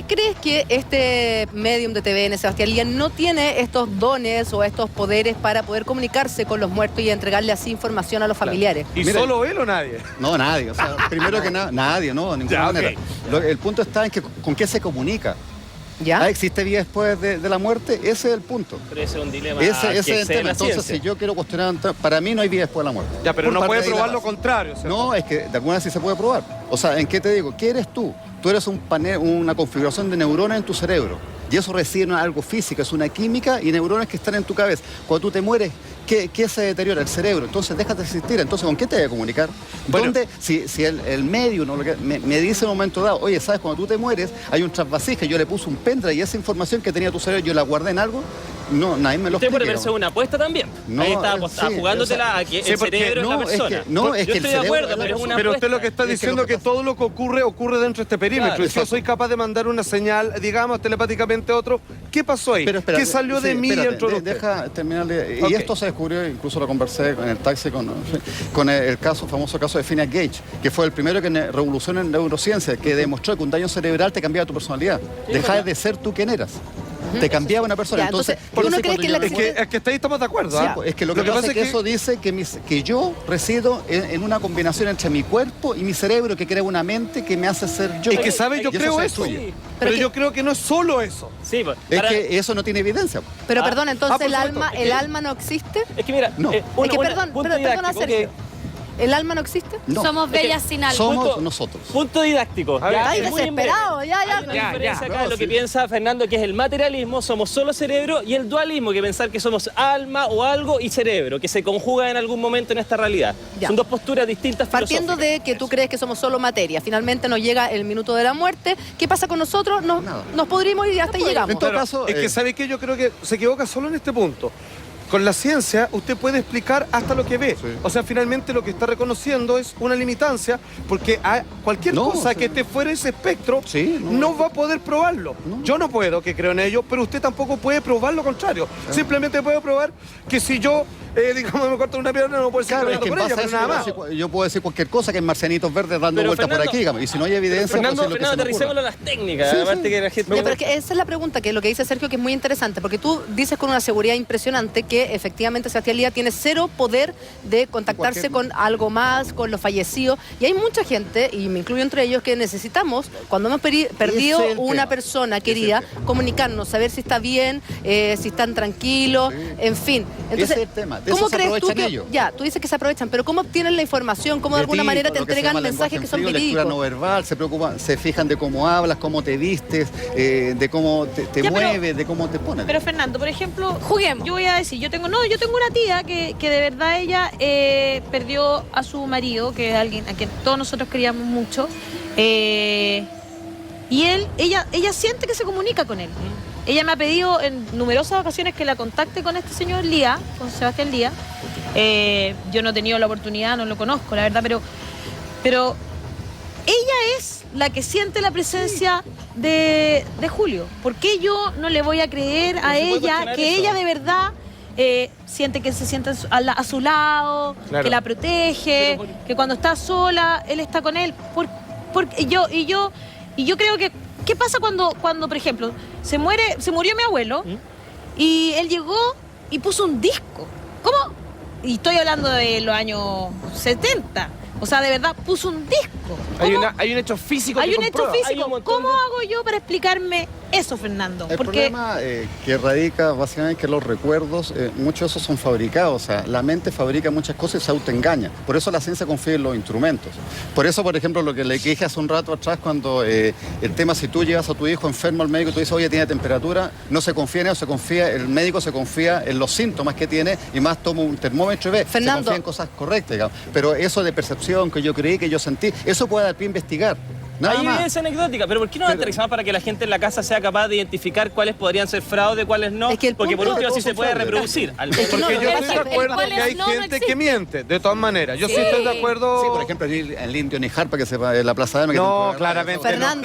qué crees que este medium de TVN, Sebastián Lía, no tiene estos dones o estos poderes para poder comunicarse con los muertos y entregarle así información a los familiares? ¿Y Mira, solo él o nadie? No, nadie. O sea, primero que nada, nadie, no, de ninguna Ya, manera. ok. El punto está en que con qué se comunica. ¿Ya? ¿Existe vida después de la muerte? Ese es el punto. Pero ese es un dilema Ese que es el excede tema. la Entonces, ciencia. si yo quiero cuestionar, para mí no hay vida después de la muerte. Ya, pero Por no parte puede de probar la lo base. contrario, ¿cierto? No, es que de alguna sí se puede probar. O sea, ¿en qué te digo? ¿Qué eres tú? Tú eres un panel, una configuración de neuronas en tu cerebro. Y eso recibe algo físico, es una química y neuronas que están en tu cabeza. Cuando tú te mueres, ¿qué se deteriora? El cerebro. Entonces dejas de existir. Entonces, ¿con qué te voy a comunicar? Bueno. ¿Dónde? Si el medio me dice en un momento dado, oye, ¿sabes? Cuando tú te mueres, hay un trasvasija, yo le puse un pendrive y esa información que tenía tu cerebro, yo la guardé en algo, no, nadie me lo Usted puede explica. verse una apuesta también. No, Ahí está sí, jugándotela o sea, a que sí, el porque cerebro es la no, es persona. que- no, es yo que el estoy de cerebro acuerdo, es la pero es una Pero apuesta. usted lo que está Es que diciendo lo es que que todo lo que ocurre dentro de este perímetro. Claro, Y si yo exacto. soy capaz de mandar una señal, digamos, telepáticamente a otro, ¿qué pasó ahí? Pero espérate, ¿Qué salió de sí, mí espérate, dentro de usted? Deja terminar. Ok. Y esto se descubrió, incluso lo conversé en el taxi con el famoso caso de Phineas Gage, que fue el primero que revolucionó en neurociencia, que demostró que un daño cerebral te cambiaba tu personalidad. Dejabas de ser tú quien eras. Te cambiaba una persona. Ya, entonces, entonces, por ¿tú no eso crees cuando que yo- la Es que hasta ahí estamos de acuerdo. Sí, ¿ah? pues, es que lo que pasa es que eso dice que yo resido en una combinación entre mi cuerpo y mi cerebro que crea una mente que me hace ser yo. Es que, ¿sabe? Yo Y creo se eso. destruye. Pero que- yo creo que no es solo eso. Sí, pues, Es para- que eso no tiene evidencia. Pero Ah, perdón, entonces por el supuesto. alma no existe. es que mira, No. Es que perdona, punto perdona, didáctico, Sergio. que- ¿El alma no existe? No. Somos bellas sin alma. Somos Punto- nosotros. Punto didáctico. A ver, Ya, Ay, es muy desesperado, breve. ya. Hay una diferencia acá No, de lo que sí. piensa Fernando, que es el materialismo, somos solo cerebro, y el dualismo, que pensar que somos alma o algo y cerebro, que se conjuga en algún momento en esta realidad. Ya. Son dos posturas distintas Partiendo filosóficas. de que tú crees que somos solo materia, finalmente nos llega el minuto de la muerte, ¿qué pasa con nosotros? Nada. Nos podrimos y hasta ahí llegamos. En todo caso, es que ¿sabe qué? Yo creo que se equivoca solo en este punto. Con la ciencia usted puede explicar hasta lo que ve. Sí. O sea, finalmente lo que está reconociendo es una limitancia, porque cualquier No, cosa sí. que esté fuera de ese espectro Sí, no, no. va a poder probarlo. No. Yo no puedo, que creo en ello, pero usted tampoco puede probar lo contrario. Simplemente puedo probar que si yo, digamos, me corto una pierna, no puedo seguir claro, es caminando que en por ella, base a pero eso nada más. yo puedo decir cualquier cosa, que hay marcianitos verdes dando Pero, vueltas por Fernando, aquí, digamos. Y si no hay evidencia, Fernando, pues es lo que se me ocurra. aterricémoslo a las técnicas, Sí, aparte sí. que la gente... Ya, pero es que esa es la pregunta, que lo que dice Sergio, que es muy interesante, porque tú dices con una seguridad impresionante que efectivamente Sebastián Lía tiene cero poder de contactarse con algo más, con los fallecidos, y hay mucha gente, y me incluyo entre ellos, que necesitamos, cuando hemos perdido Ese es el una tema. persona Ese es el querida, tema. comunicarnos, saber si está bien, si están tranquilos, Sí. en fin. Ese es el tema, de ¿cómo eso se crees tú aprovechan que, ellos. ya, tú dices que se aprovechan, pero cómo obtienen la información, cómo de alguna Verídico, manera te lo que se entregan llama mensajes lenguaje que son en frío, lectura verídicos? no verbal, se preocupan, se fijan de cómo hablas, cómo te vistes, de cómo te Ya, pero- mueves, de cómo te pones. Pero Fernando, por ejemplo, Juguemos. yo voy a decir, yo tengo una tía que de verdad ella perdió a su marido, que es alguien a quien todos nosotros queríamos mucho, y ella siente que se comunica con él. Ella me ha pedido en numerosas ocasiones que la contacte con este señor Lía, con Sebastián Lía. Yo no he tenido la oportunidad, no lo conozco, la verdad, pero ella es la que siente la presencia de Julio. ¿Por qué yo no le voy a creer a se puede ella cuestionar que eso. ella de verdad siente que se siente a su lado, Claro. que la protege, que cuando está sola, él está con él? Y yo creo que, ¿qué pasa cuando, por ejemplo, se murió mi abuelo y él llegó y puso un disco? ¿Cómo? Y estoy hablando de los años 70. O sea, de verdad, puso un disco. ¿Cómo? Hay un hecho físico Hay que un hecho comprueba. Hay físico. un montón ¿Cómo de- hago yo para explicarme eso, Fernando? El problema que radica básicamente que los recuerdos, muchos de esos son fabricados, o sea, la mente fabrica muchas cosas y se autoengaña. Por eso la ciencia confía en los instrumentos. Por eso, por ejemplo, lo que le dije hace un rato atrás, cuando el tema, si tú llevas a tu hijo enfermo al médico y tú dices, oye, tiene temperatura, no se confía en eso, el médico se confía en los síntomas que tiene y más toma un termómetro y ve, Fernando. se confía en cosas correctas, digamos. Pero eso de percepción que yo creí, que yo sentí, eso puede dar pie a investigar. Nada Hay más. evidencia anecdótica, pero ¿por qué no aterrizamos para que la gente en la casa sea capaz de identificar cuáles podrían ser fraude, cuáles no? Es que el Porque por punto- último así Todos se son puede fraude. reproducir. Al Es que Porque no, yo lo que estoy de pasa es que acuerdo ¿cuál que es? hay No, no gente que existe. miente, de todas maneras. Yo sí Sí. estoy de acuerdo. Sí, por ejemplo, el indio Nijarpa, que se va en la Plaza de Armas. que tiene un No, programa, claramente eso, Fernando,